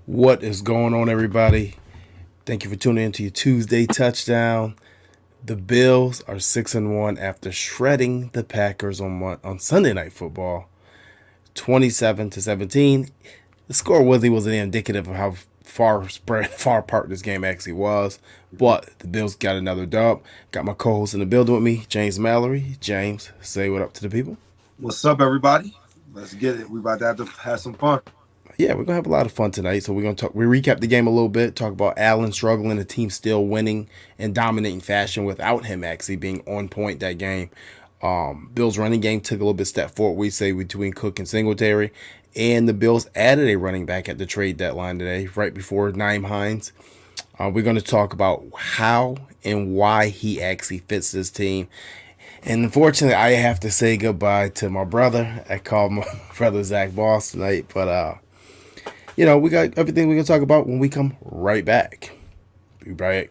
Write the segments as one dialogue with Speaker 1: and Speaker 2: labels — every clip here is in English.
Speaker 1: What is going on, everybody? Thank you for tuning in to your Tuesday touchdown. The Bills are 6-1 after shredding the Packers on Sunday Night Football, 27-17. The score wasn't indicative of how far apart this game actually was, but the Bills got another dub. Got my co-host in the building with me, James Mallory. James, say what up to the people.
Speaker 2: What's up, everybody? Let's get it. We about to have some fun.
Speaker 1: Yeah, we're gonna have a lot of fun tonight. So we're gonna talk. We recap the game a little bit. Talk about Allen struggling, the team still winning in dominating fashion without him actually being on point that game. Bills running game took a little bit step forward. We say between Cook and Singletary, and the Bills added a running back at the trade deadline today, right before Nyheim Hines. We're going to talk about how and why he actually fits this team. And unfortunately, I have to say goodbye to my brother. I called my brother Zack Moss tonight, but we got everything we're gonna talk about when we come right back. Be right.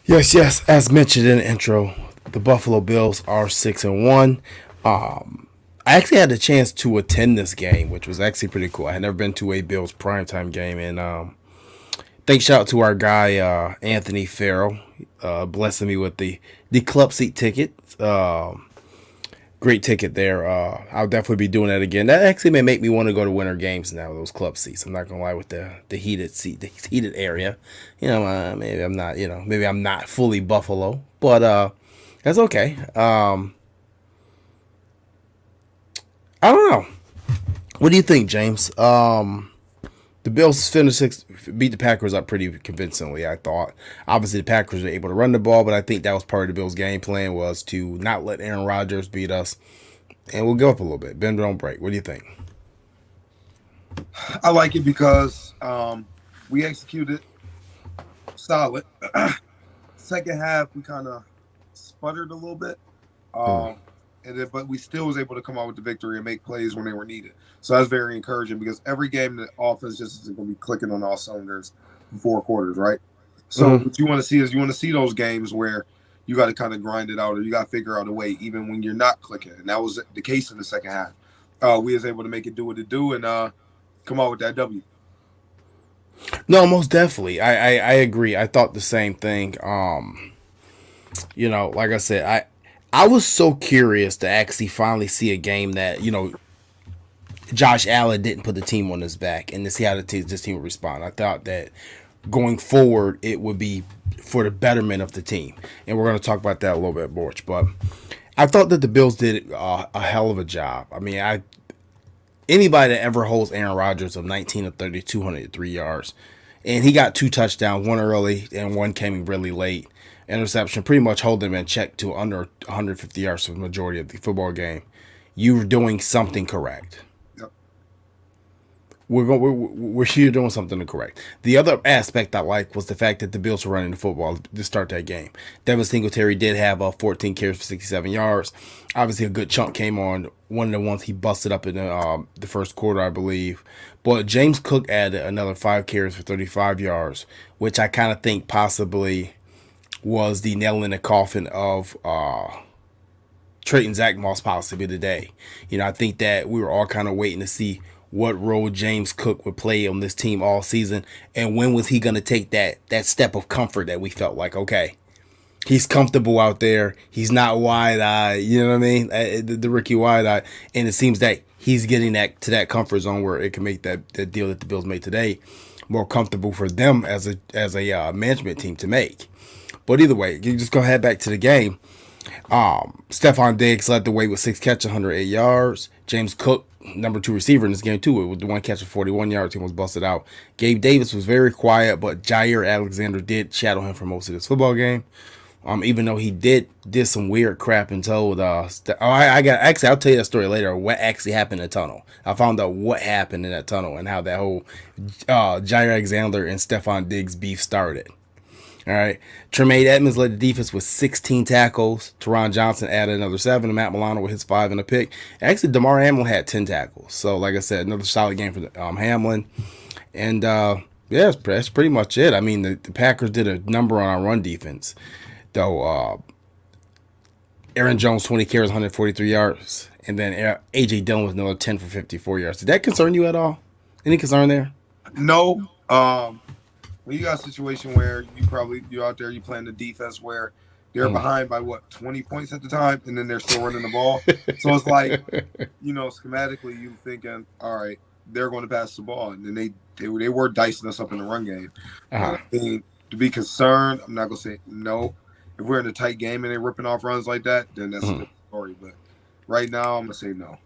Speaker 1: Yes. As mentioned in the intro, the Buffalo Bills are 6-1. I actually had the chance to attend this game, which was actually pretty cool. I had never been to a Bills primetime game, and thanks shout out to our guy Anthony Farrell, blessing me with the club seat ticket. Great ticket there. I'll definitely be doing that again. That actually may make me want to go to winter games now. Those club seats. I'm not gonna lie with the heated seat, the heated area. Maybe I'm not. Maybe I'm not fully Buffalo, but that's okay. I don't know. What do you think, James? The Bills beat the Packers up pretty convincingly, I thought. Obviously, the Packers were able to run the ball, but I think that was part of the Bills' game plan was to not let Aaron Rodgers beat us. And we'll go up a little bit. Bend, don't break. What do you think?
Speaker 2: I like it because we executed solid. Second half, we kind of sputtered a little bit. But we still was able to come out with the victory and make plays when they were needed. So that's very encouraging because every game the offense just isn't going to be clicking on all cylinders for 4 quarters, right? So what you want to see is you want to see those games where you got to kind of grind it out or you got to figure out a way even when you're not clicking. And that was the case in the second half. We was able to make it do what it do and come out with that W.
Speaker 1: No, most definitely. I agree. I thought the same thing. Like I said, I was so curious to actually finally see a game that, Josh Allen didn't put the team on his back and to see how this team would respond. I thought that going forward, it would be for the betterment of the team. And we're going to talk about that a little bit more. But I thought that the Bills did a hell of a job. I mean, anybody that ever holds Aaron Rodgers of 19 of 30, 203 yards, and he got 2 touchdowns, one early and one came really late. Interception, pretty much holding him in check to under 150 yards for the majority of the football game. You're doing something correct.
Speaker 2: Yep.
Speaker 1: We're here doing something correct. The other aspect I like was the fact that the Bills were running the football to start that game. Devin Singletary did have 14 carries for 67 yards. Obviously, a good chunk came on one of the ones he busted up in the first quarter, I believe. But James Cook added another 5 carries for 35 yards, which I kind of think possibly was the nail in the coffin of trading Zack Moss possibly today. I think that we were all kind of waiting to see what role James Cook would play on this team all season, and when was he going to take that step of comfort that we felt like, okay, He's comfortable out there. He's not wide eyed. You know what I mean? The Ricky wide eye, and it seems that he's getting that to that comfort zone where it can make that deal that the Bills made today more comfortable for them as a management team to make. But either way, you just go head back to the game. Stephon Diggs led the way with 6 catches, 108 yards. James Cook, number 2 receiver in this game too, with the 1 catch of 41 yards, he was busted out. Gabe Davis was very quiet, but Jair Alexander did shadow him for most of this football game. Even though he did some weird crap and told I'll tell you that story later. What actually happened in the tunnel? I found out what happened in that tunnel and how that whole Jair Alexander and Stephon Diggs beef started. All right. Tremaine Edmonds led the defense with 16 tackles. Teron Johnson added another 7. And Matt Milano with his 5 and a pick. Actually, DeMar Hamlin had 10 tackles. So, like I said, another solid game for Hamlin. And, yeah, that's pretty much it. I mean, the Packers did a number on our run defense. Though, Aaron Jones, 20 carries, 143 yards. And then A.J. Dillon with another 10 for 54 yards. Did that concern you at all? Any concern there?
Speaker 2: No. When you got a situation where you're out there, you playing the defense where they're behind by 20 points at the time, and then they're still running the ball. So it's like, schematically, you thinking, all right, they're going to pass the ball, and then they were dicing us up in the run game. I mean, to be concerned, I'm not going to say no. If we're in a tight game and they're ripping off runs like that, then that's a different story. But right now, I'm going to say no.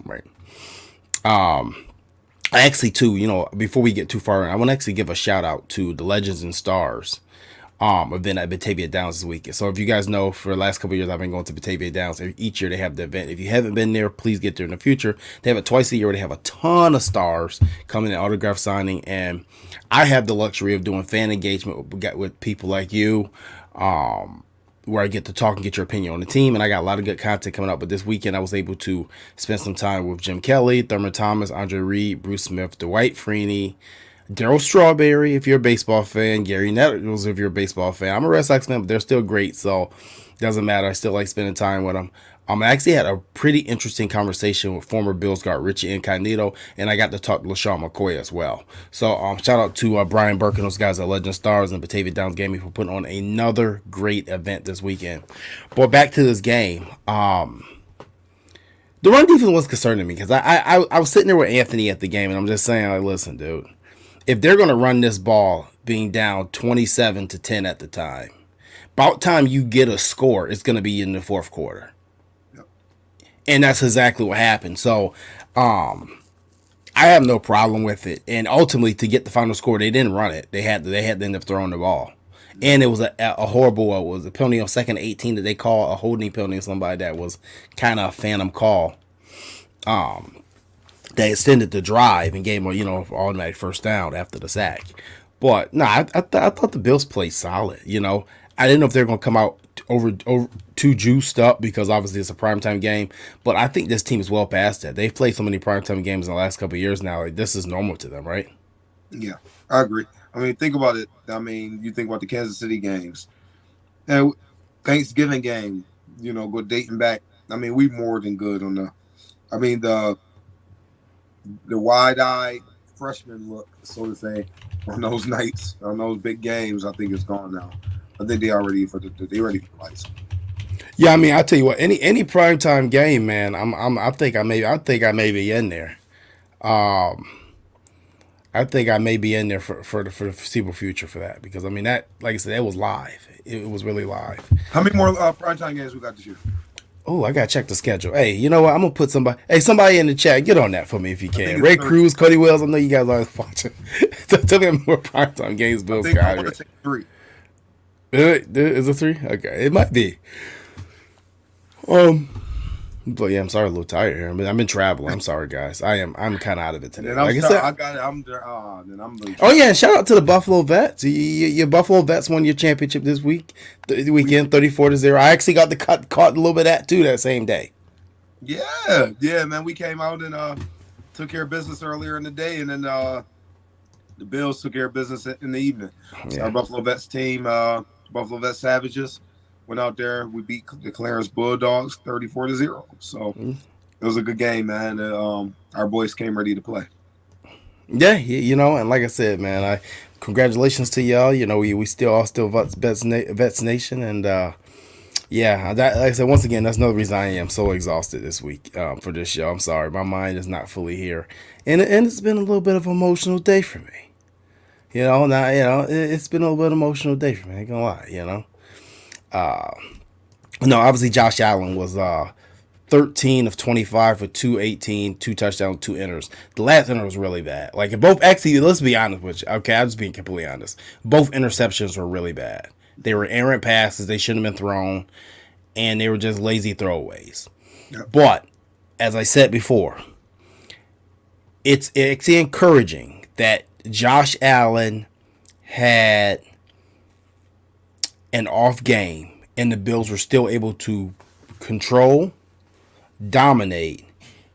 Speaker 1: Right. Actually, too, before we get too far, I want to actually give a shout out to the Legends and Stars event at Batavia Downs this week. So if you guys know, for the last couple of years, I've been going to Batavia Downs. Each year they have the event. If you haven't been there, please get there in the future. They have it twice a year. They have a ton of stars coming in autograph signing, and I have the luxury of doing fan engagement with people like you. Where I get to talk and get your opinion on the team. And I got a lot of good content coming up. But this weekend, I was able to spend some time with Jim Kelly, Thurman Thomas, Andre Reed, Bruce Smith, Dwight Freeney, Darryl Strawberry, if you're a baseball fan, Gary Nettles, if you're a baseball fan. I'm a Red Sox fan, but they're still great. So it doesn't matter. I still like spending time with them. I actually had a pretty interesting conversation with former Bills guard Richie Incognito, and I got to talk to LaShawn McCoy as well. So shout out to Brian Burke and those guys at Legend Stars and Batavia Downs Gaming for putting on another great event this weekend. But back to this game. The run defense was concerning me because I was sitting there with Anthony at the game, and I'm just saying, like, listen, dude, if they're going to run this ball being down 27-10 at the time, about time you get a score, it's going to be in the fourth quarter. And that's exactly what happened. So, I have no problem with it. And ultimately, to get the final score, they didn't run it. They had to end up throwing the ball. And it was a horrible, was a penalty on 2nd and 18 that they call a holding penalty on somebody that was kind of a phantom call. That extended the drive and gave them, automatic first down after the sack. But no, I thought the Bills played solid. I didn't know if they were going to come out over too juiced up because obviously it's a primetime game. But I think this team is well past that. They've played so many primetime games in the last couple of years now. Like, this is normal to them, right?
Speaker 2: Yeah, I agree. I mean, think about it. I mean, you think about the Kansas City games. And Thanksgiving game, go dating back. I mean, we more than good on the wide-eyed freshman look, so to say, on those nights, on those big games. I think it's gone now. I think they're ready for the lights.
Speaker 1: Yeah, I mean, I tell you what, any primetime game, man, I think I may be in there. I think I may be in there for the foreseeable future for that because I mean that, like I said, it was live. It was really live.
Speaker 2: How many more primetime games we got this year?
Speaker 1: Oh, I gotta check the schedule. Hey, you know what? I'm gonna put somebody in the chat. Get on that for me if you can. Ray Cruz, Cody Wells. I know you guys are watching. Tell me how more primetime games Bills got here.
Speaker 2: 3.
Speaker 1: Is it 3? Okay, it might be. But yeah, I'm sorry, a little tired here. I mean, I've been traveling. I'm sorry, guys. I'm kind of out of it today.
Speaker 2: Like
Speaker 1: I said,
Speaker 2: I got it. I'm
Speaker 1: oh yeah, shout out to the Buffalo Vets. Your Buffalo Vets won your championship this weekend, 34-0. I actually got caught a little bit of that too that same day.
Speaker 2: Yeah, man. We came out and took care of business earlier in the day, and then the Bills took care of business in the evening. Yeah. Our Buffalo Vets team, Buffalo Vets Savages, went out there. We beat the Clarence Bulldogs 34-0. So it was a good game, man. Our boys came ready to play.
Speaker 1: Yeah, and like I said, man, I congratulations to y'all. We still all still Vets Nation, and yeah, that like I said once again, that's another reason I am so exhausted this week for this show. I'm sorry, my mind is not fully here, and it's been a little bit of an emotional day for me. Now it's been a little bit of an emotional day for me. I ain't gonna lie, No, obviously Josh Allen was 13 of 25 for 218, two touchdowns, two enters. The last enter was really bad. Like both, actually, let's be honest with you. Okay, I'm just being completely honest. Both interceptions were really bad. They were errant passes. They shouldn't have been thrown, and they were just lazy throwaways.
Speaker 2: Yep.
Speaker 1: But as I said before, it's encouraging that Josh Allen had an off game, and the Bills were still able to control, dominate,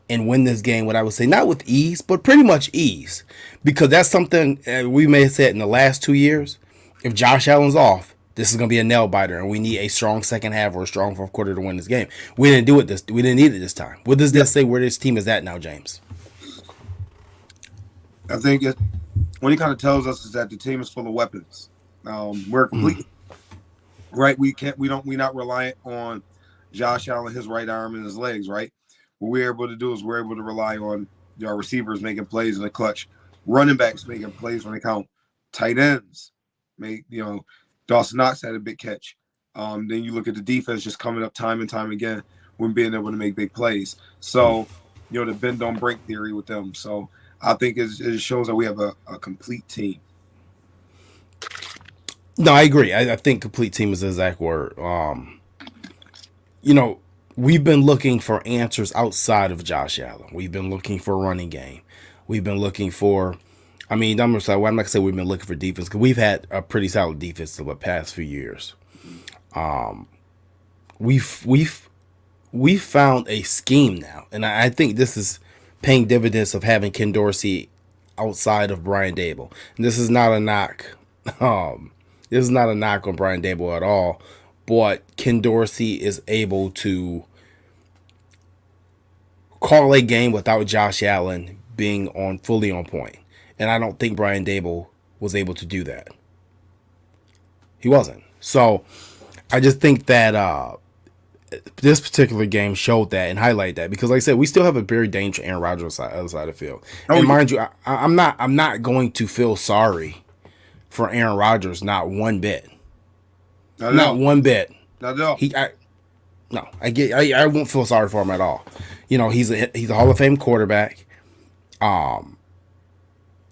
Speaker 1: and win this game, what I would say, not with ease, but pretty much ease. Because that's something we may have said in the last 2 years. If Josh Allen's off, this is going to be a nail biter, and we need a strong second half or a strong fourth quarter to win this game. We didn't do it this. We didn't need it this time. What does this say where this team is at now, James?
Speaker 2: I think what he kind of tells us is that the team is full of weapons. We're complete, right? We're not reliant on Josh Allen, his right arm and his legs, right? What we're able to do is we're able to rely on our receivers making plays in the clutch, running backs making plays when they count, tight ends Dawson Knox had a big catch. Then you look at the defense just coming up time and time again when being able to make big plays. So, the bend don't break theory with them. So I think it shows that we have a complete team.
Speaker 1: No, I agree. I think complete team is the exact word. We've been looking for answers outside of Josh Allen. We've been looking for a running game. We've been looking for, I'm not going to say we've been looking for defense because we've had a pretty solid defense for the past few years. We've found a scheme now, and I think this is paying dividends of having Ken Dorsey outside of Brian Dable. And this is not a knock. This is not a knock on Brian Dable at all. But Ken Dorsey is able to call a game without Josh Allen being fully on point. And I don't think Brian Dable was able to do that. He wasn't. So I just think that this particular game showed that and highlighted that because, like I said, we still have a very dangerous Aaron Rodgers on the other side of the field. And mind you, I'm not going to feel sorry for Aaron Rodgers, not one bit. Not one bit.
Speaker 2: Not at all.
Speaker 1: I won't feel sorry for him at all. He's a Hall of Fame quarterback.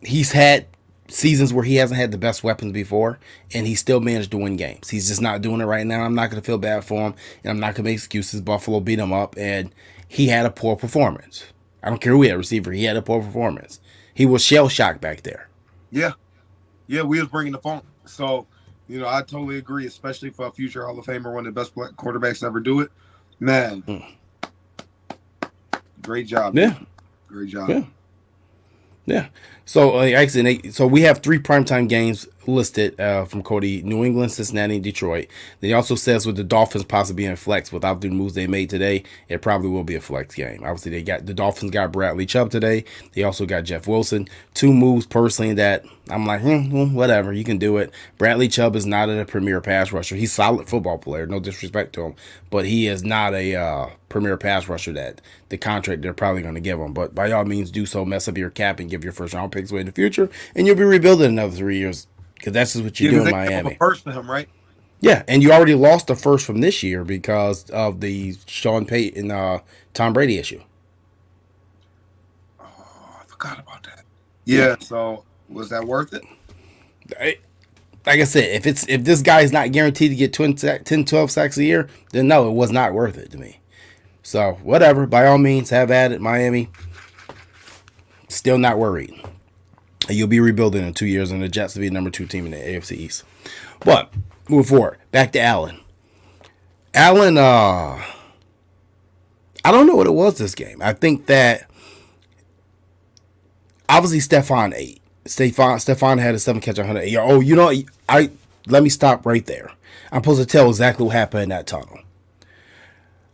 Speaker 1: He's had seasons where he hasn't had the best weapons before, and he still managed to win games. He's just not doing it right now. I'm not going to feel bad for him, and I'm not going to make excuses. Buffalo beat him up, and he had a poor performance. I don't care who he had receiver. He had a poor performance. He was shell-shocked back there.
Speaker 2: Yeah. Yeah, we was bringing the phone. So, I totally agree, especially for a future Hall of Famer, one of the best quarterbacks to ever do it. Man, great job.
Speaker 1: Yeah.
Speaker 2: Man. Great job.
Speaker 1: Yeah. So we have 3 primetime games listed from Cody: New England, Cincinnati, and Detroit. Then he also says with the Dolphins possibly being flex without the moves they made today, it probably will be a flex game. Obviously, the Dolphins got Bradley Chubb today. They also got Jeff Wilson. 2 moves personally that I'm like, whatever, you can do it. Bradley Chubb is not a premier pass rusher. He's a solid football player, no disrespect to him, but he is not a premier pass rusher that the contract they're probably going to give him. But by all means, do so, mess up your cap, and give your first round picks away in the future, and you'll be rebuilding another 3 years. Because that's just what you do in Miami.
Speaker 2: First for him, right?
Speaker 1: Yeah, and you already lost the first from this year because of the Sean Payton, Tom Brady issue.
Speaker 2: Oh, I forgot about that. Yeah, so was that worth it?
Speaker 1: Like I said, if this guy is not guaranteed to get 10, 12 sacks a year, then no, it was not worth it to me. So, whatever. By all means, have at it, Miami. Still not worried. You'll be rebuilding in 2 years, and the Jets will be the number 2 team in the AFC East. But moving forward, back to Allen. Allen, I don't know what it was this game. I think that obviously Stephon ate. Stephon had a 7-catch, 108. Oh, let me stop right there. I'm supposed to tell exactly what happened in that tunnel.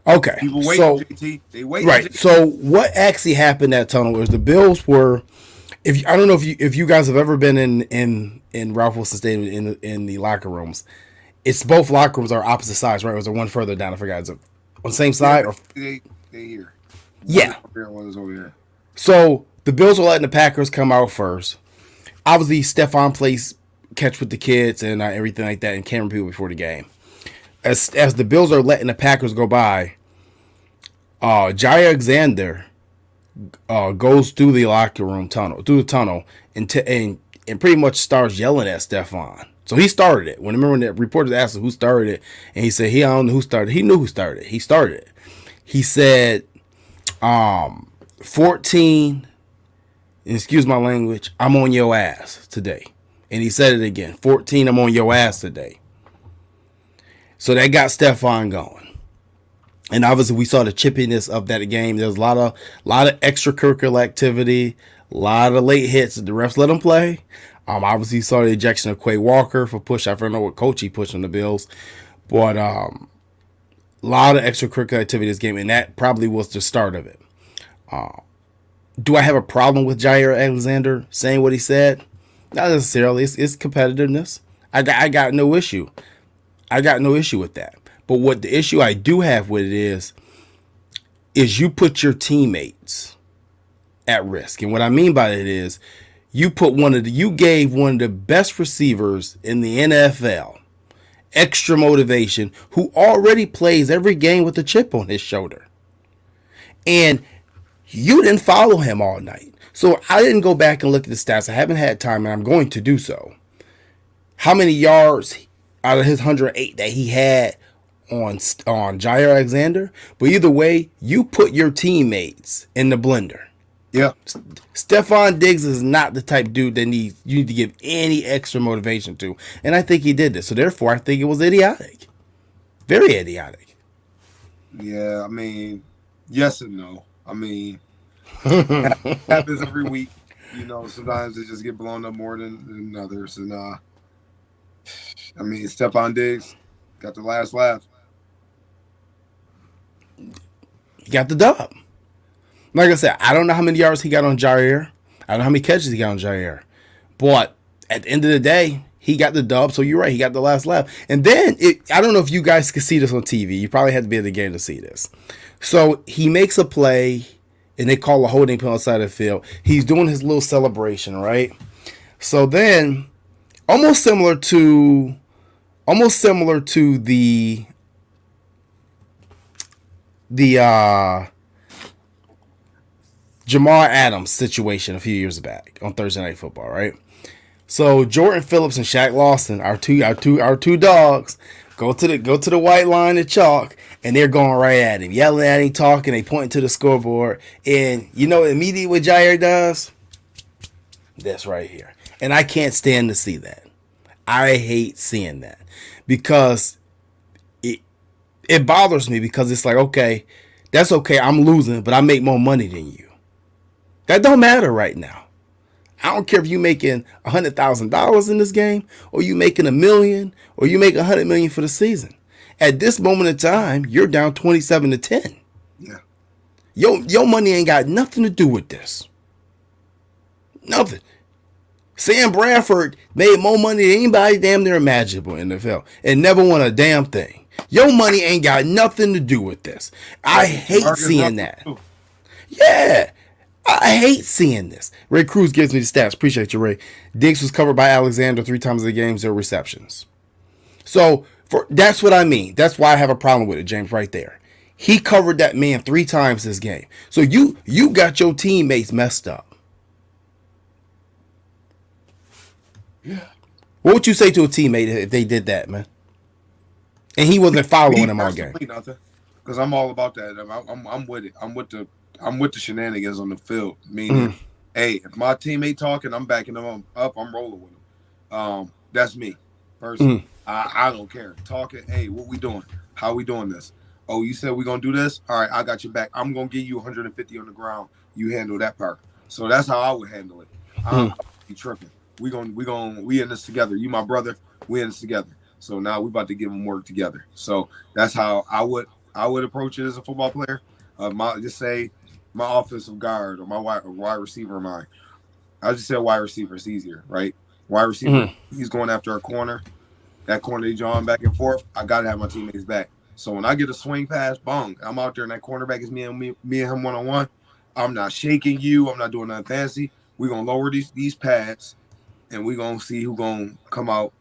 Speaker 1: Okay,
Speaker 2: people wait, JT. They wait.
Speaker 1: Right. JT. So what actually happened in that tunnel was the Bills were. If I don't know if you guys have ever been in Ralph Wilson Stadium in the locker rooms, it's both locker rooms are opposite sides, right? Or is there one further down? I forgot. Is it on the same
Speaker 2: Yeah,
Speaker 1: side or
Speaker 2: they here. One is
Speaker 1: yeah?
Speaker 2: over here, one is over here.
Speaker 1: So the Bills are letting the Packers come out first. Obviously, Stephon plays catch with the kids and everything like that, and camera people before the game. As the Bills are letting the Packers go by, Jair Alexander goes through the locker room tunnel, through the tunnel, and pretty much starts yelling at Stephon. So he started it. Remember when the reporters asked him who started it, and he said he don't know who started it. He knew who started it. He started it. He said, 14, excuse my language, I'm on your ass today. And he said it again, 14, I'm on your ass today. So that got Stephon going. And obviously we saw the chippiness of that game. There was a lot of extracurricular activity, a lot of late hits. The refs let him play. Obviously you saw the ejection of Quay Walker for push. I don't know what coach he pushed on the Bills, but a lot of extracurricular activity this game, and that probably was the start of it. Do I have a problem with Jair Alexander saying what he said? Not necessarily. It's competitiveness. I got no issue. I got no issue with that. But what the issue I do have with it is you put your teammates at risk. And what I mean by it is you gave one of the best receivers in the NFL extra motivation who already plays every game with a chip on his shoulder. And you didn't follow him all night. So I didn't go back and look at the stats. I haven't had time and I'm going to do so. How many yards out of his 108 that he had on Jair Alexander? But either way, you put your teammates in the blender.
Speaker 2: Yeah.
Speaker 1: Stephon Diggs is not the type of dude that you need to give any extra motivation to. And I think he did this. So therefore, I think it was idiotic. Very idiotic.
Speaker 2: Yeah, I mean, yes and no. I mean, it happens every week. You know, sometimes they just get blown up more than others. And I mean, Stephon Diggs got the last laugh.
Speaker 1: He got the dub. Like I said, I don't know how many yards he got on Jair. I don't know how many catches he got on Jair. But at the end of the day, he got the dub. So you're right. He got the last laugh. And then, I don't know if you guys could see this on TV. You probably had to be at the game to see this. So he makes a play, and they call a holding penalty outside the field. He's doing his little celebration, right? So then, almost similar to the Jamal Adams situation a few years back on Thursday Night Football, right? So Jordan Phillips and Shaq Lawson, our two dogs, go to the white line of chalk, and they're going right at him, yelling at him, talking. They point to the scoreboard, and you know immediately what Jair does? This right here, and I can't stand to see that. I hate seeing that because it bothers me because it's like, okay, that's okay, I'm losing, but I make more money than you. That don't matter right now. I don't care if you making $100,000 in this game, or you making $1 million, or you make $100 million for the season. At this moment in time, you're down 27-10.
Speaker 2: Yeah.
Speaker 1: Your money ain't got nothing to do with this. Nothing. Sam Bradford made more money than anybody damn near imaginable in the NFL and never won a damn thing. Your money ain't got nothing to do with this. I hate seeing that. Yeah. I hate seeing this. Ray Cruz gives me the stats. Appreciate you, Ray. Diggs was covered by Alexander 3 times in the game, 0 receptions. So that's what I mean. That's why I have a problem with it, James, right there. He covered that man 3 times this game. So you got your teammates messed up.
Speaker 2: Yeah.
Speaker 1: What would you say to a teammate if they did that, man? And he wasn't following them all game.
Speaker 2: Nothing, because I'm all about that. I'm with it. I'm with the shenanigans on the field. Meaning, hey, if my teammate talking, I'm backing them up. I'm rolling with them. That's me. Personally, I don't care. Talking, hey, what we doing? How we doing this? Oh, you said we're gonna do this? All right, I got your back. I'm gonna give you 150 on the ground. You handle that part. So that's how I would handle it. I'm be tripping. We in this together. You my brother. We in this together. So now we about to give them work together. So that's how I would approach it as a football player. Just say my offensive guard or my wide receiver of mine. I just said wide receiver. It's easier, right? Wide receiver,
Speaker 1: Mm-hmm.
Speaker 2: he's going after a corner. That corner, they jawing back and forth. I gotta have my teammates back. So when I get a swing pass, bong, I'm out there, and that cornerback is me and him 1-on-1. I'm not shaking you. I'm not doing nothing fancy. We're gonna lower these pads, and we're gonna see who gonna come out.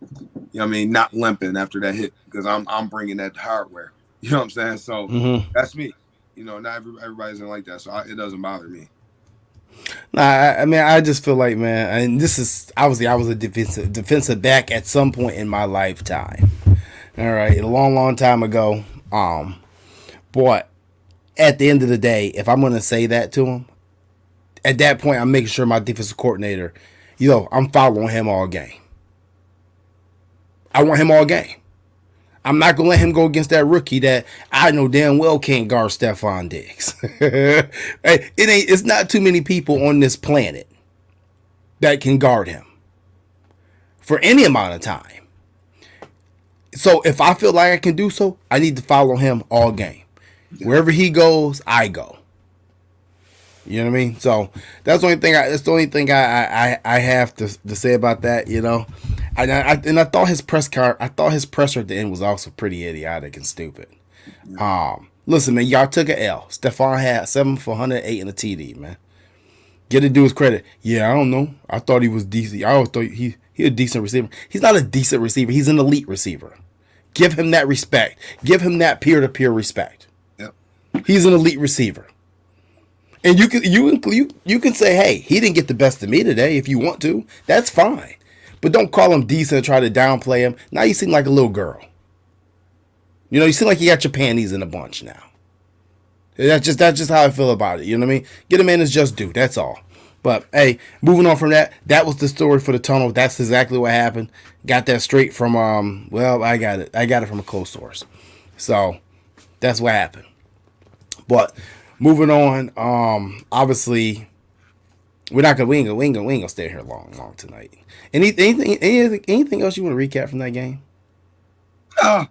Speaker 2: You know what I mean? Not limping after that hit because I'm bringing that hardware. You know what I'm saying? So
Speaker 1: Mm-hmm.
Speaker 2: that's me. Not everybody's like that, so it doesn't bother me.
Speaker 1: Nah, I mean, I just feel like, man, and this is obviously I was a defensive back at some point in my lifetime. All right, a long, long time ago. But at the end of the day, if I'm gonna say that to him, at that point, I'm making sure my defensive coordinator, I'm following him all game. I want him all game. I'm not gonna let him go against that rookie that I know damn well can't guard Stephon Diggs. It's not too many people on this planet that can guard him for any amount of time. So if I feel like I can do so, I need to follow him all game.
Speaker 2: Yeah.
Speaker 1: Wherever he goes, I go. You know what I mean? So that's the only thing. That's the only thing I have to say about that. And I thought his press card. I thought his presser at the end was also pretty idiotic and stupid. Listen, man, y'all took an L. Stephon had 7 for 108 in the TD, man. Get to do his credit. Yeah, I don't know. I thought he was decent. I always thought he a decent receiver. He's not a decent receiver. He's an elite receiver. Give him that respect. Give him that peer-to-peer respect.
Speaker 2: Yep.
Speaker 1: He's an elite receiver. And you can say, hey, he didn't get the best of me today if you want to. That's fine. But don't call him decent and try to downplay him. Now you seem like a little girl. You seem like you got your panties in a bunch now. That's just how I feel about it. You know what I mean? Get a man his just due. That's all. But hey, moving on from that, that was the story for the tunnel. That's exactly what happened. Got that straight from I got it from a close source. So that's what happened. But moving on, obviously we ain't gonna stay here long tonight. Anything else you want to recap from that game?
Speaker 2: I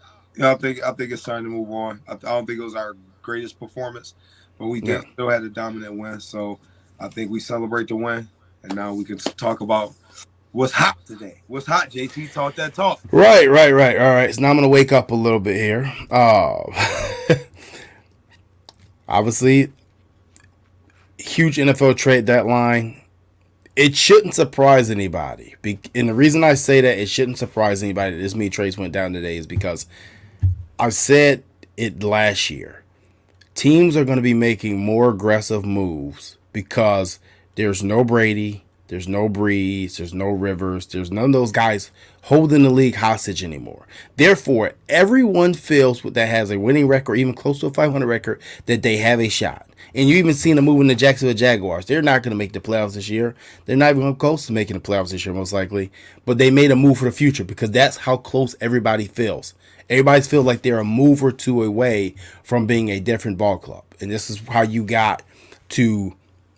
Speaker 2: think it's time to move on. I don't think it was our greatest performance, but we still had a dominant win. So I think we celebrate the win, and now we can talk about what's hot today. What's hot, JT? Talk that talk.
Speaker 1: Right. All right. So now I'm gonna wake up a little bit here. Obviously, huge NFL trade deadline. It shouldn't surprise anybody. And the reason I say that it shouldn't surprise anybody that this many trades went down today is because I said it last year. Teams are going to be making more aggressive moves because there's no Brady, there's no Breeze, there's no Rivers, there's none of those guys holding the league hostage anymore. Therefore, everyone feels that has a winning record, even close to a 500 record, that they have a shot. And you even seen them moving the Jacksonville Jaguars. They're not going to make the playoffs this year. They're not even close to making the playoffs this year, most likely. But they made a move for the future because that's how close everybody feels. Everybody feels like they're a move or two away from being a different ball club. And this is how you got to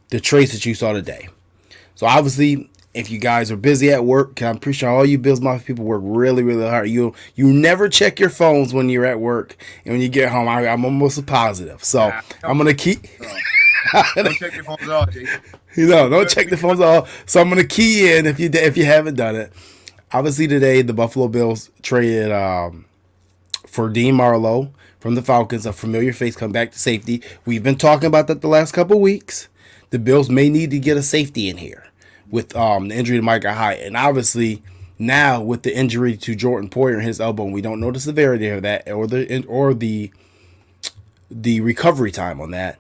Speaker 1: the trades that you saw today. So obviously, if you guys are busy at work, I'm pretty sure all you Bills Mafia people work really, really hard. You never check your phones when you're at work, and when you get home, I'm almost positive. So I'm gonna keep.
Speaker 2: Don't check your phones at all, Jason.
Speaker 1: Don't check the phones at all. So I'm gonna key in if you haven't done it. Obviously, today the Buffalo Bills traded for Dean Marlowe from the Falcons, a familiar face, come back to safety. We've been talking about that the last couple of weeks. The Bills may need to get a safety in here with the injury to Micah Hyde. And obviously now with the injury to Jordan Poyer in his elbow, and we don't know the severity of that or the recovery time on that,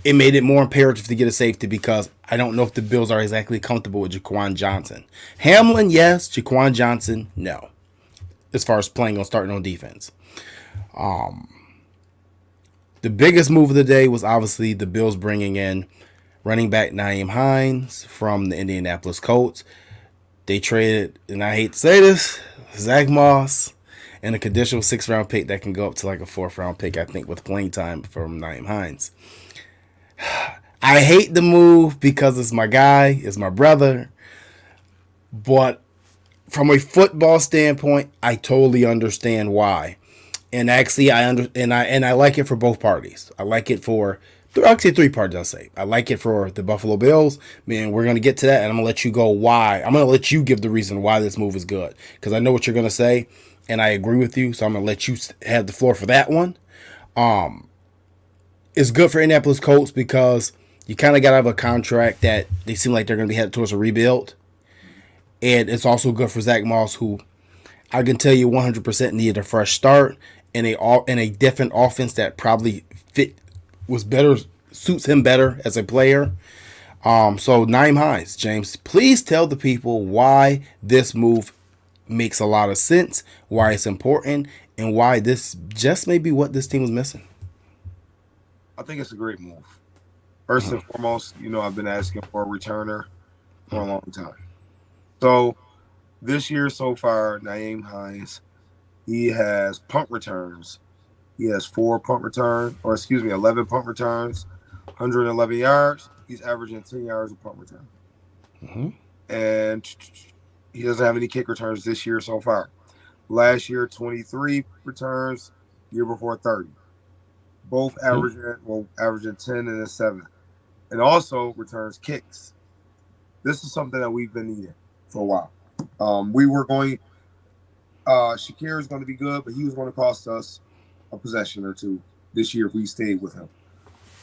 Speaker 1: it made it more imperative to get a safety because I don't know if the Bills are exactly comfortable with Jaquan Johnson. Hamlin, yes. Jaquan Johnson, no. As far as starting on defense. The biggest move of the day was obviously the Bills bringing in running back Nyheim Hines from the Indianapolis Colts. They traded, and I hate to say this, Zack Moss and a conditional 6th-round pick that can go up to like a 4th-round pick, I think, with playing time from Nyheim Hines. I hate the move because it's my guy, it's my brother, but from a football standpoint, I totally understand why. And actually, I like it for both parties. I like it for I'll say three parts. I'll say I like it for the Buffalo Bills. Man, we're gonna get to that, and I'm gonna let you go. Why? I'm gonna let you give the reason why this move is good because I know what you're gonna say, and I agree with you. So I'm gonna let you have the floor for that one. It's good for Indianapolis Colts because you kind of got out of a contract that they seem like they're gonna be headed towards a rebuild, and it's also good for Zack Moss, who I can tell you 100% needed a fresh start in a different offense that probably fit was better suits him better as a player. So Nyheim Hines, James, please tell the people why this move makes a lot of sense, why it's important, and why this just may be what this team was missing.
Speaker 2: I think it's a great move. First and foremost, I've been asking for a returner for a long time. So this year so far, Nyheim Hines, he has punt returns. He has 11 punt returns, 111 yards. He's averaging 10 yards a punt return.
Speaker 1: Mm-hmm.
Speaker 2: And he doesn't have any kick returns this year so far. Last year, 23 returns. Year before, 30. Both averaging 10 and a 7. And also returns kicks. This is something that we've been needing for a while. We were going Shakir is going to be good, but he was going to cost us a possession or two this year if we stayed with him.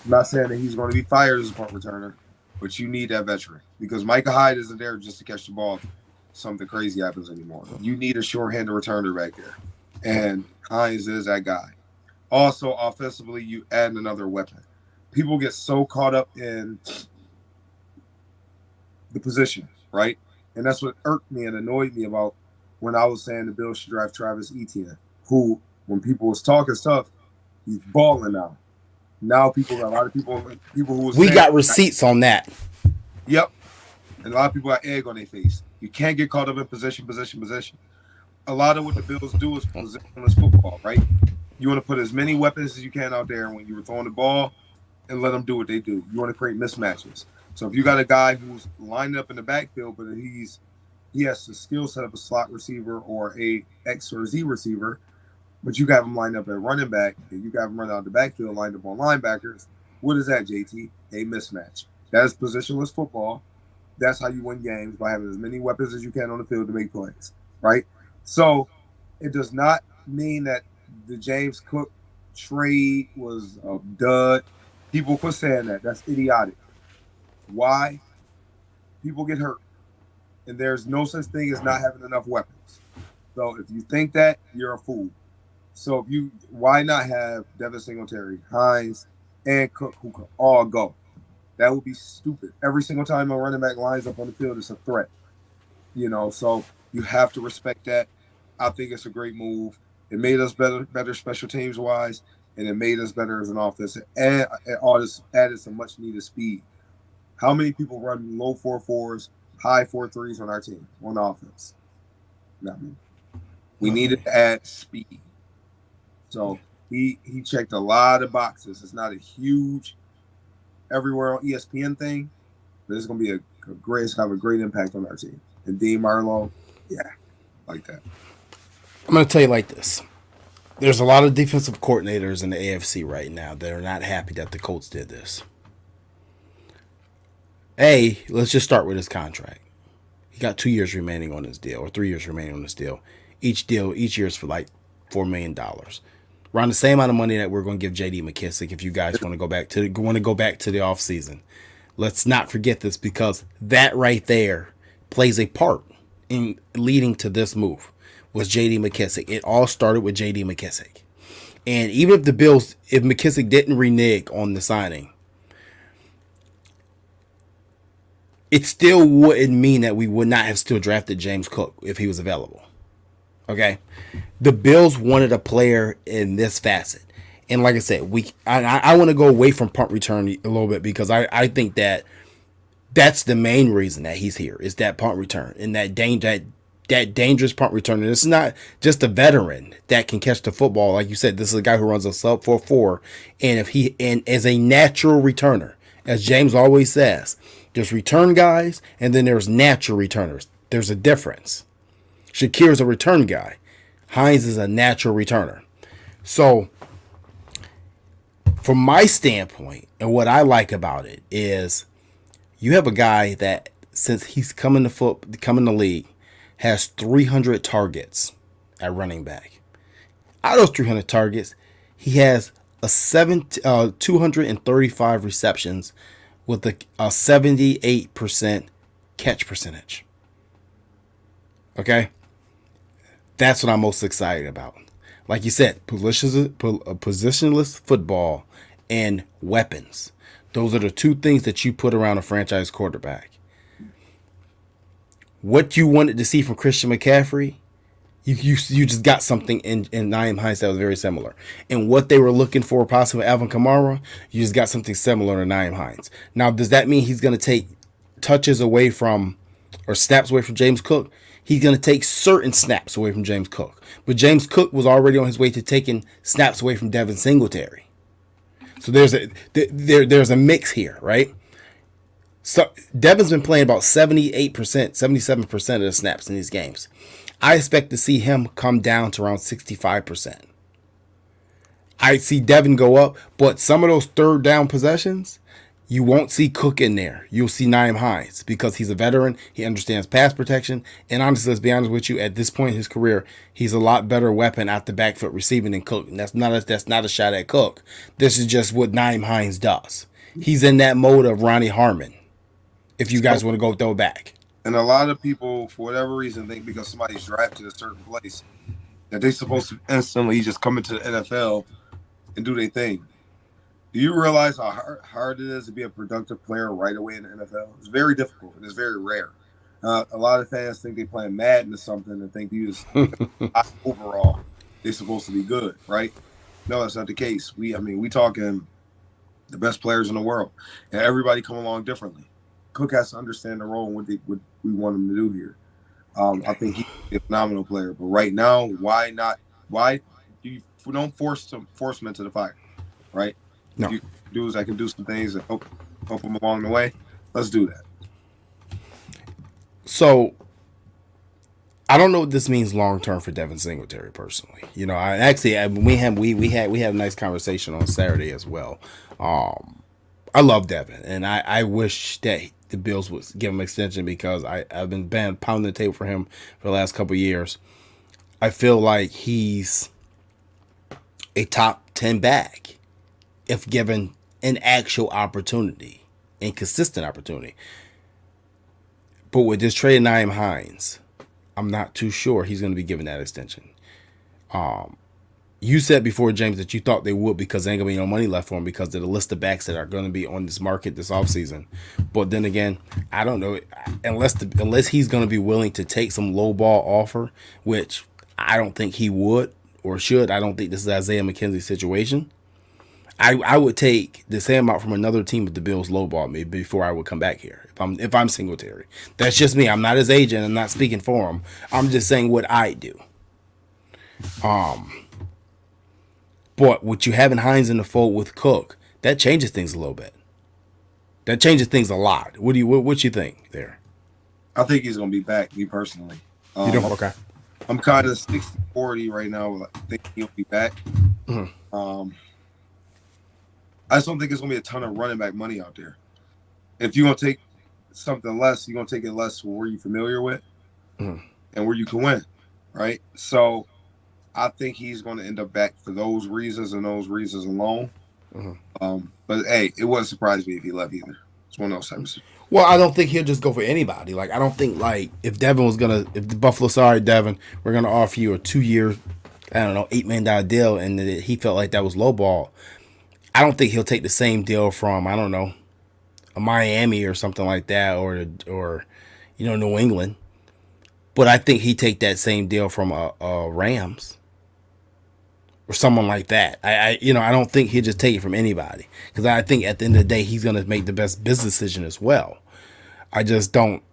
Speaker 2: I'm not saying that he's going to be fired as a punt returner, but you need that veteran because Micah Hyde isn't there just to catch the ball if something crazy happens anymore. You need a short-handed returner back there, and Hines is that guy. Also, offensively, you add another weapon. People get so caught up in the position, right? And that's what irked me and annoyed me about when I was saying the Bills should draft Travis Etienne, who, when people was talking stuff, he's balling now. Now a lot of people who was saying,
Speaker 1: got receipts on that.
Speaker 2: Yep. And a lot of people got egg on their face. You can't get caught up in position. A lot of what the Bills do is positionless football, right? You want to put as many weapons as you can out there when you were throwing the ball and let them do what they do. You want to create mismatches. So if you got a guy who's lined up in the backfield, but he has the skill set of a slot receiver or a X or Z receiver, but you got him lined up at running back and you got him run out the backfield lined up on linebackers, what is that, JT? A mismatch. That is positionless football. That's how you win games, by having as many weapons as you can on the field to make plays, right? So it does not mean that the James Cook trade was a dud. People quit saying that. That's idiotic. Why? People get hurt. And there's no such thing as not having enough weapons. So if you think that, you're a fool. So why not have Devin Singletary, Hines, and Cook who can all go? That would be stupid. Every single time a running back lines up on the field, it's a threat. So you have to respect that. I think it's a great move. It made us better special teams wise, and it made us better as an offense. And all this added some much needed speed. How many people run low 4.4s, high 4.3s on our team on offense? Not many. We needed to add speed. So he checked a lot of boxes. It's not a huge everywhere on ESPN thing, but it's going to be it's going to have a great impact on our team. And Dean Marlowe, yeah, like that.
Speaker 1: I'm going to tell you like this. There's a lot of defensive coordinators in the AFC right now that are not happy that the Colts did this. Let's just start with his contract. He got 2 years remaining on his deal, or 3 years remaining on this deal. Each year is for like $4 million. Around the same amount of money that we're going to give J.D. McKissick if you guys want to go back to the offseason. Let's not forget this because that right there plays a part in leading to this move was J.D. McKissick. It all started with J.D. McKissick. And even if McKissick didn't renege on the signing, it still wouldn't mean that we would not have still drafted James Cook if he was available. Okay? The Bills wanted a player in this facet. And like I said, I want to go away from punt return a little bit because I think that that's the main reason that he's here is that punt return and that dangerous punt return. And it's not just a veteran that can catch the football. Like you said, this is a guy who runs a sub 4.4. And as a natural returner, as James always says, there's return guys and then there's natural returners. There's a difference. Shakir's a return guy. Hines is a natural returner. So from my standpoint, and what I like about it is you have a guy that since he's come in the league, has 300 targets at running back. Out of those 300 targets, he has 235 receptions with a 78% catch percentage. Okay, that's what I'm most excited about. Like you said, positionless football and weapons. Those are the two things that you put around a franchise quarterback. What you wanted to see from Christian McCaffrey, you just got something in Nyheim Hines that was very similar. And what they were looking for, possibly Alvin Kamara, you just got something similar to Nyheim Hines. Now, does that mean he's going to take touches away from or snaps away from James Cook? He's going to take certain snaps away from James Cook. But James Cook was already on his way to taking snaps away from Devin Singletary. So there's a mix here, right? So Devin's been playing about 78%, 77% of the snaps in these games. I expect to see him come down to around 65%. I see Devin go up, but some of those third down possessions, you won't see Cook in there. You'll see Nyheim Hines because he's a veteran. He understands pass protection. And honestly, let's be honest with you, at this point in his career, he's a lot better weapon out the backfield receiving than Cook. And that's not a shot at Cook. This is just what Nyheim Hines does. He's in that mode of Ronnie Harmon, if you guys want to go throw it back.
Speaker 2: And a lot of people, for whatever reason, think because somebody's drafted a certain place that they're supposed to instantly just come into the NFL and do their thing. Do you realize how hard it is to be a productive player right away in the NFL? It's very difficult. It's very rare. A lot of fans think they're playing Madden or something and think overall they're supposed to be good, right? No, that's not the case. We talking the best players in the world, and everybody come along differently. Cook has to understand the role and what we want him to do here. I think he's a phenomenal player, but right now, why not? Why don't force him into the fire, right?
Speaker 1: No.
Speaker 2: If you dudes that can do some things and help him along the way, let's do that.
Speaker 1: So I don't know what this means long term for Devin Singletary personally. You know, we had a nice conversation on Saturday as well. I love Devin, and I wish that the Bills would give him extension because I've been pounding the table for him for the last couple of years. I feel like he's a top 10 back if given an actual opportunity and consistent opportunity. But with this trade of Nyheim Hines, I'm not too sure he's going to be given that extension. You said before, James, that you thought they would because there ain't going to be no money left for him because of the list of backs that are going to be on this market this offseason. But then again, I don't know. Unless he's going to be willing to take some low ball offer, which I don't think he would or should. I don't think this is Isaiah McKenzie's situation. I would take the same amount from another team with the Bills lowball me before I would come back here. If I'm Singletary, that's just me. I'm not his agent. I'm not speaking for him. I'm just saying what I do. But with you having Hines in the fold with Cook, that changes things a little bit. That changes things a lot. What you think there?
Speaker 2: I think he's going to be back. Me personally,
Speaker 1: you don't? Okay.
Speaker 2: I'm kind of 60-40 right now. I think he'll be back. Mm-hmm. I just don't think it's going to be a ton of running back money out there. If you're going to take something less, you're going to take it less where you're familiar with and where you can win, right? So I think he's going to end up back for those reasons and those reasons alone. But, hey, it wouldn't surprise me if he left either. It's one of those types.
Speaker 1: Well, I don't think he'll just go for anybody. Like, I don't think, if Devin was going to – if the Buffalo, sorry, Devin, we're going to offer you a 2-year, I don't know, $8 million deal, and that he felt like that was lowball. I don't think he'll take the same deal from, I don't know, a Miami or something like that, or New England. But I think he'd take that same deal from a Rams or someone like that. I don't think he'll just take it from anybody because I think at the end of the day he's going to make the best business decision as well. I just don't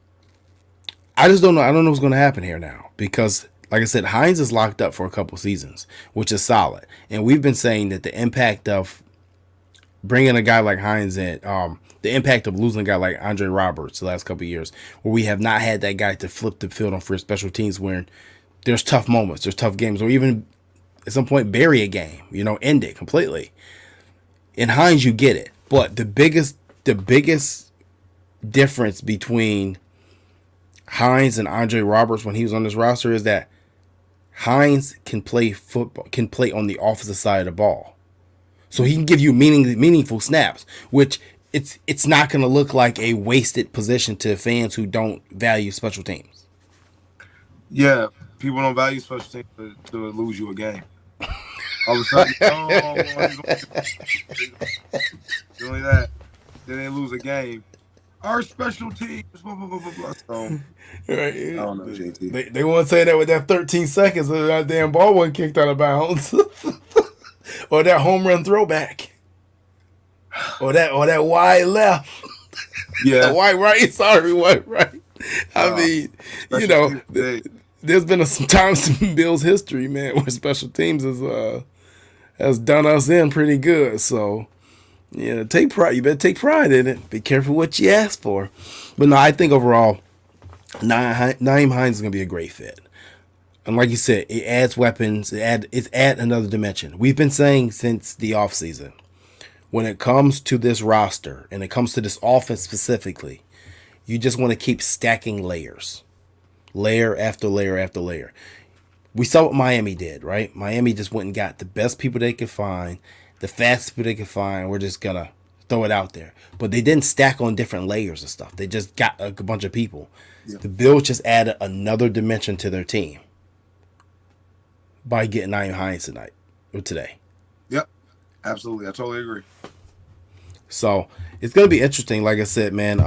Speaker 1: know. I don't know what's going to happen here now because, like I said, Hines is locked up for a couple seasons, which is solid. And we've been saying that the impact of bringing a guy like Hines in, the impact of losing a guy like Andre Roberts the last couple of years, where we have not had that guy to flip the field on for special teams where there's tough moments, there's tough games, or even at some point bury a game, end it completely. In Hines, you get it, but the biggest difference between Hines and Andre Roberts when he was on this roster is that Hines can play football, can play on the offensive side of the ball, so he can give you meaningful snaps, which it's not going to look like a wasted position to fans who don't value special teams.
Speaker 2: Yeah, people don't value special teams to lose you a game. All of a sudden, he's doing that. Then they lose a game. Our special teams, blah, blah, blah, blah, blah. So,
Speaker 1: Right.
Speaker 2: I don't know, JT.
Speaker 1: They want to say that with that 13 seconds of that damn ball wasn't kicked out of bounds, or that home run throwback, or that wide left,
Speaker 2: Yeah.
Speaker 1: wide right. Sorry, wide right. I mean, you know, there's been some times in Bills history, man, where special teams has done us in pretty good. So, yeah, take pride. You better take pride in it. Be careful what you ask for. But no, I think overall, Nyheim Hines is gonna be a great fit. And like you said, it adds weapons. It's add another dimension. We've been saying since the offseason, when it comes to this roster and it comes to this offense specifically, you just want to keep stacking layers, layer after layer after layer. We saw what Miami did, right? Miami just went and got the best people they could find, the fastest people they could find. We're just gonna throw it out there, but they didn't stack on different layers of stuff. They just got a bunch of people. Yeah. The Bills just added another dimension to their team by getting Nyheim Hines today.
Speaker 2: Yep, absolutely. I totally agree.
Speaker 1: So it's gonna be interesting, like I said, man.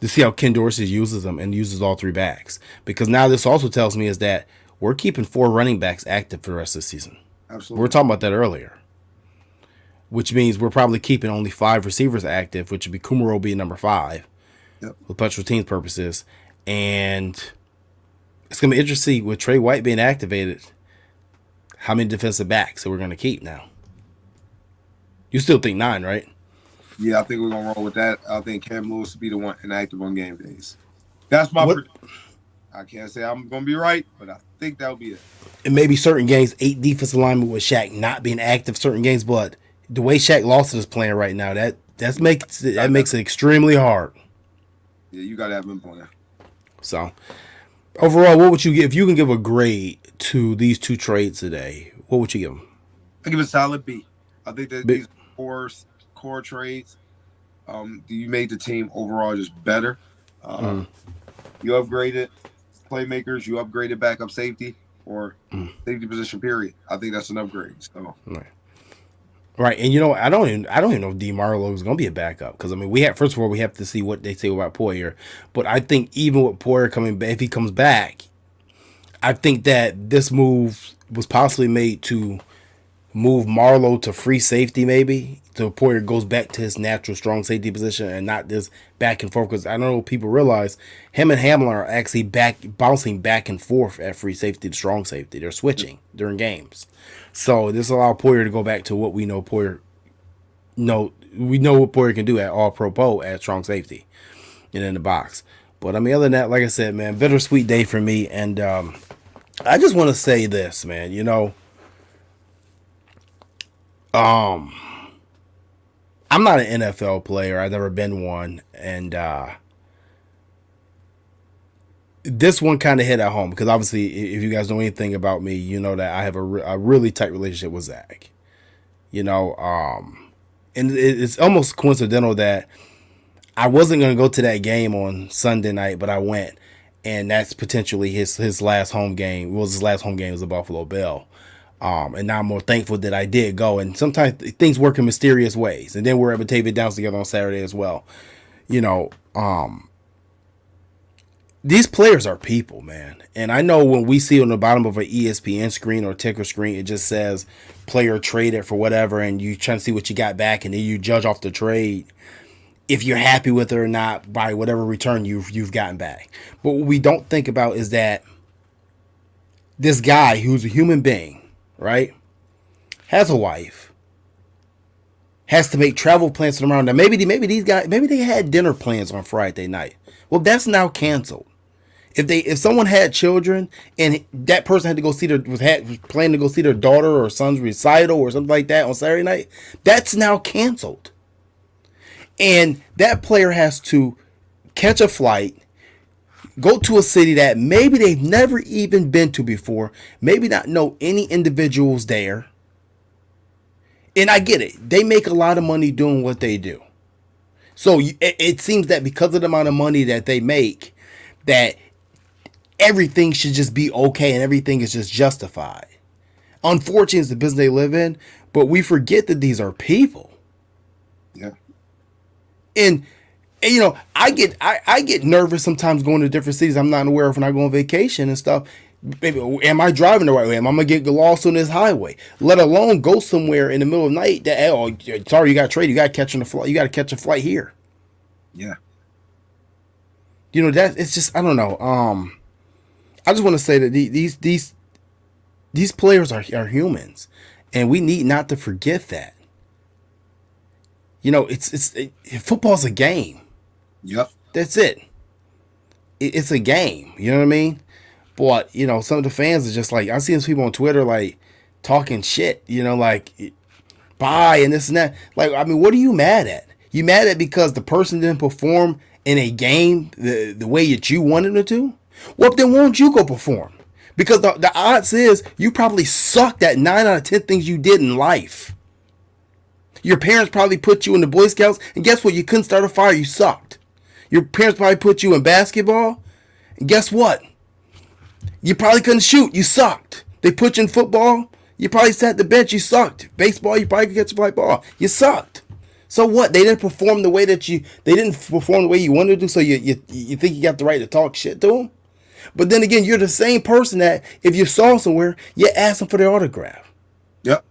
Speaker 1: To see how Ken Dorsey uses them and uses all three backs, because now this also tells me is that we're keeping 4 running backs active for the rest of the season.
Speaker 2: Absolutely.
Speaker 1: We were talking about that earlier, which means we're probably keeping only 5 receivers active, which would be Kumaro being number 5,
Speaker 2: yep,
Speaker 1: for special teams purposes, and it's gonna be interesting to see with Trey White being activated, how many defensive backs that we're gonna keep now. You still think 9, right?
Speaker 2: Yeah, I think we're gonna roll with that. I think Cam Lewis will be the one inactive on game days. That's my prediction. I can't say I'm gonna be right, but I think that'll be it.
Speaker 1: It may be certain games, 8 defensive linemen with Shaq not being active certain games, but the way Shaq Lawson is playing right now, that makes it extremely hard.
Speaker 2: Yeah, you gotta have him on there.
Speaker 1: So overall, what would you give if you can give a grade to these 2 trades today? What would you give them?
Speaker 2: I give it a solid B. I think that these core trades, you made the team overall just better. You upgraded playmakers, you upgraded backup safety or safety position. Period. I think that's an upgrade. So.
Speaker 1: Right, and you know I don't even know if DeMarlo is going to be a backup, because I mean we have to see what they say about Poyer, but I think even with Poyer coming back, if he comes back, I think that this move was possibly made to move Marlowe to free safety, maybe, so Poyer goes back to his natural strong safety position and not this back and forth. Because I don't know if people realize him and Hamlin are actually bouncing back and forth at free safety to strong safety. They're switching during games, so this allows Poyer to go back to what we know Poyer. No, we know what Poyer can do at all pro at strong safety and in the box. But I mean, other than that, like I said, man, bittersweet day for me, and I just want to say this, man. You know. I'm not an NFL player. I've never been one, and this one kind of hit at home because obviously, if you guys know anything about me, you know that I have a really tight relationship with Zach. You know, and it's almost coincidental that I wasn't going to go to that game on Sunday night, but I went, and that's potentially his last home game. His last home game was the Buffalo Bill. And now I'm more thankful that I did go. And sometimes things work in mysterious ways. And then we're at Batavia Downs together on Saturday as well. You know, these players are people, man. And I know when we see on the bottom of an ESPN screen or ticker screen, it just says player traded for whatever, and you try to see what you got back, and then you judge off the trade if you're happy with it or not by whatever return you've gotten back. But what we don't think about is that this guy who's a human being, right, has a wife, has to make travel plans to around. Now maybe these guys, maybe they had dinner plans on Friday night. Well, that's now canceled. if someone had children and that person had to go see was planning to go see their daughter or son's recital or something like that on Saturday night, that's now canceled. And that player has to catch a flight, go to a city that maybe they've never even been to before, maybe not know any individuals there. And I get it. They make a lot of money doing what they do. So it seems that because of the amount of money that they make, that everything should just be okay and everything is just justified. Unfortunately, it's the business they live in, but we forget that these are people.
Speaker 2: Yeah.
Speaker 1: And you know, I get nervous sometimes going to different cities I'm not aware of when I go on vacation and stuff. Maybe, am I driving the right way? Am I gonna get lost on this highway? Let alone go somewhere in the middle of the night that sorry, you got to trade. You got to catch on the flight. You got to catch a flight here.
Speaker 2: Yeah.
Speaker 1: You know that it's just I don't know. I just want to say that these players are humans, and we need not to forget that. You know, football's a game.
Speaker 2: Yep.
Speaker 1: That's it. It's a game. You know what I mean? But you know, some of the fans are just like I see these people on Twitter like talking shit. You know, like bye and this and that. Like, I mean, what are you mad at? You mad at because the person didn't perform in a game the way that you wanted them to? Well, then won't you go perform? Because the odds is you probably sucked at 9 out of 10 things you did in life. Your parents probably put you in the Boy Scouts, and guess what? You couldn't start a fire. You sucked. Your parents probably put you in basketball, and guess what? You probably couldn't shoot. You sucked. They put you in football. You probably sat the bench. You sucked. Baseball, you probably could catch a fly ball. You sucked. So what? They didn't perform the way that you. They didn't perform the way you wanted to do. So you think you got the right to talk shit to them? But then again, you're the same person that if you saw somewhere, you ask them for their autograph.
Speaker 2: Yep.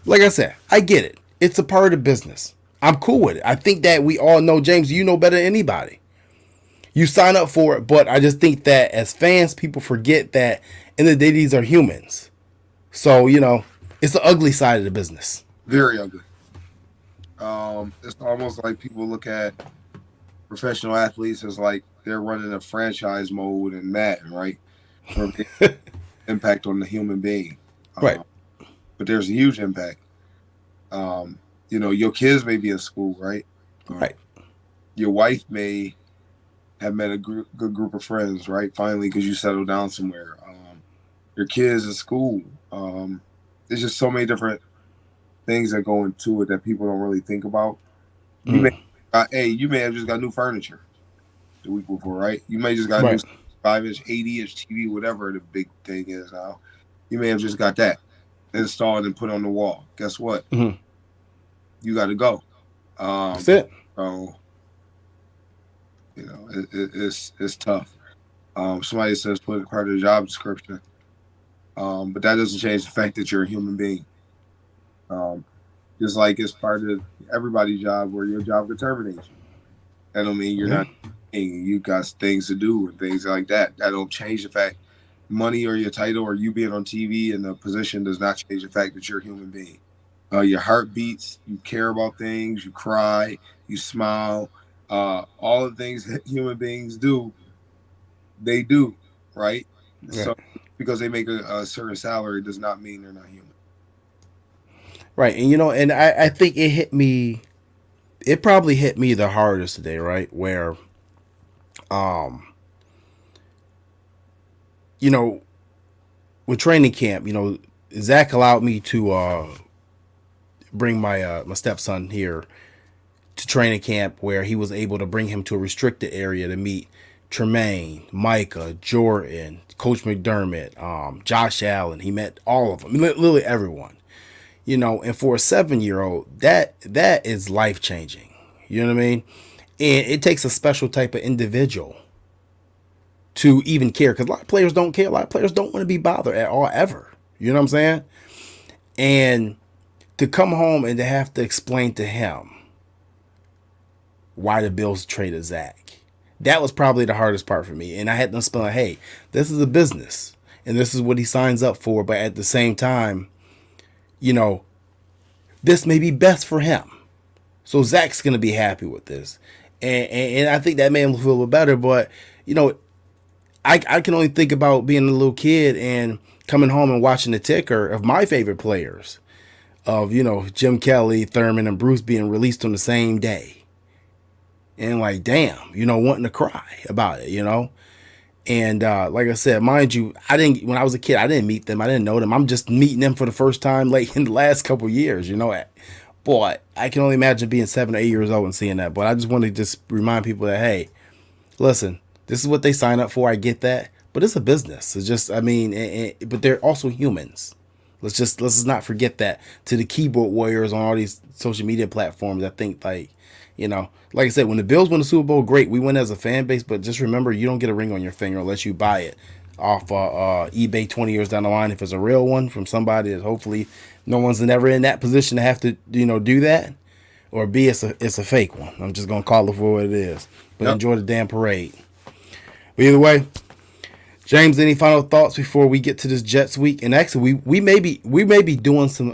Speaker 1: Like I said, I get it. It's a part of the business. I'm cool with it. I think that we all know, James, you know better than anybody. You sign up for it, but I just think that as fans, people forget that in the day these are humans. So, you know, it's the ugly side of the business.
Speaker 2: Very ugly. It's almost like people look at professional athletes as like they're running a franchise mode and Madden, right? For impact on the human being.
Speaker 1: Right.
Speaker 2: But there's a huge impact. You know, your kids may be in school, right?
Speaker 1: Right.
Speaker 2: Your wife may have met a good group of friends, right? Finally, because you settled down somewhere. Your kids in school. There's just so many different things that go into it that people don't really think about. You may have just got new furniture the week before, right? You may just got a new 5-inch, 80-inch TV, whatever the big thing is now. You may have just got that installed and put on the wall. Guess what?
Speaker 1: Mm-hmm.
Speaker 2: You got to go.
Speaker 1: That's it.
Speaker 2: So, you know, it's tough. Somebody says put it part of the job description, but that doesn't change the fact that you're a human being. Just like it's part of everybody's job where your job could terminate you. That don't mean you're not. You got things to do and things like that. That don't change the fact money or your title or you being on TV in the position does not change the fact that you're a human being. Your heart beats, you care about things, you cry, you smile, all the things that human beings do, they do, right? Yeah. So because they make a certain salary does not mean they're not human.
Speaker 1: Right, and you know, and I think it probably hit me the hardest today, right? Where, you know, with training camp, you know, Zach allowed me to bring my stepson here to training camp, where he was able to bring him to a restricted area to meet Tremaine, Micah, Jordan, Coach McDermott, Josh Allen. He met all of them, literally everyone. You know, and for a 7-year-old, that is life changing. You know what I mean? And it takes a special type of individual to even care, because a lot of players don't care. A lot of players don't want to be bothered at all, ever. You know what I'm saying? And to come home and to have to explain to him why the Bills traded Zach, that was probably the hardest part for me. And I had to explain, like, hey, this is a business, and this is what he signs up for. But at the same time, you know, this may be best for him. So Zach's going to be happy with this. And I think that man will feel better. But, you know, I can only think about being a little kid and coming home and watching the ticker of my favorite players, of Jim Kelly, Thurman, and Bruce being released on the same day, and like damn, wanting to cry about it. And like I said, mind you, I didn't when I was a kid, I didn't meet them, I didn't know them. I'm just meeting them for the first time like in the last couple of years. Boy, I can only imagine being 7 or 8 years old and seeing that. But I just want to just remind people that hey, listen, this is what they sign up for. I get that, but it's a business. It's just, I mean, but they're also humans. Let's just not forget that to the keyboard warriors on all these social media platforms. I think like I said, when the Bills win the Super Bowl, great, we win as a fan base. But just remember, you don't get a ring on your finger unless you buy it off eBay 20 years down the line. If it's a real one from somebody that hopefully no one's ever in that position to have to do that, or B, it's a fake one. I'm just gonna call it for what it is. But
Speaker 2: Yep.
Speaker 1: enjoy the damn parade. But either way, James, any final thoughts before we get to this Jets week? And actually, we may be doing some.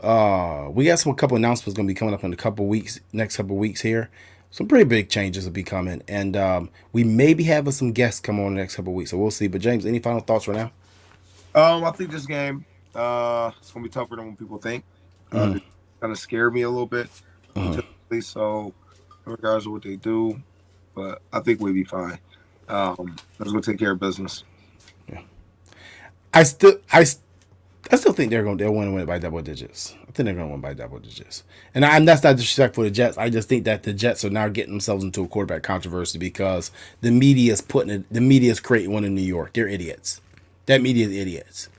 Speaker 1: We got a couple announcements going to be coming up in next couple weeks here. Some pretty big changes will be coming, and we may be having some guests come on the next couple weeks. So we'll see. But James, any final thoughts right now?
Speaker 2: I think this game it's gonna be tougher than what people think. It kind of scared me a little bit, so in regards to what they do, but I think we'll be fine. Let's go take care of business.
Speaker 1: Yeah. I still think they'll win it by double digits. I think they're going to win by double digits. And that's not disrespectful to the Jets. I just think that the Jets are now getting themselves into a quarterback controversy because the media is creating one in New York. They're idiots. That media is idiots.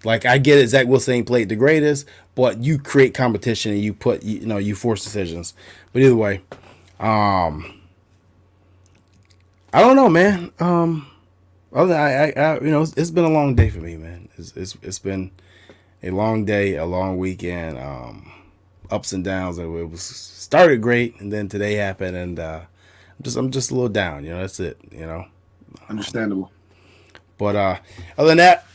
Speaker 1: Like, I get it, Zach Wilson ain't played the greatest, but you create competition and you force decisions. But either way, I don't know, man. It's been a long day for me, man. It's been a long day, a long weekend, ups and downs. It was started great, and then today happened, and I'm just a little down. That's it.
Speaker 2: Understandable.
Speaker 1: But other than that,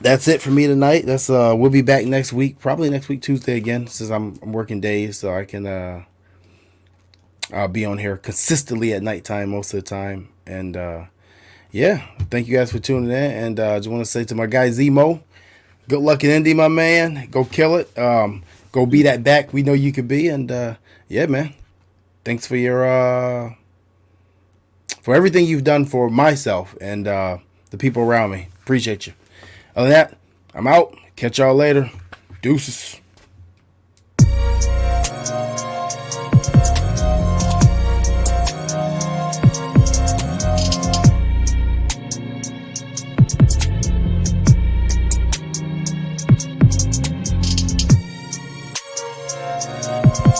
Speaker 1: that's it for me tonight. We'll be back next week, probably next week Tuesday again, since I'm working days, so I can I'll be on here consistently at nighttime most of the time, and yeah, thank you guys for tuning in, and I just want to say to my guy Zemo, good luck in Indy, my man. Go kill it. Go be that back we know you could be, and yeah, man. Thanks for your for everything you've done for myself and the people around me. Appreciate you. Other than that, I'm out. Catch y'all later. Deuces.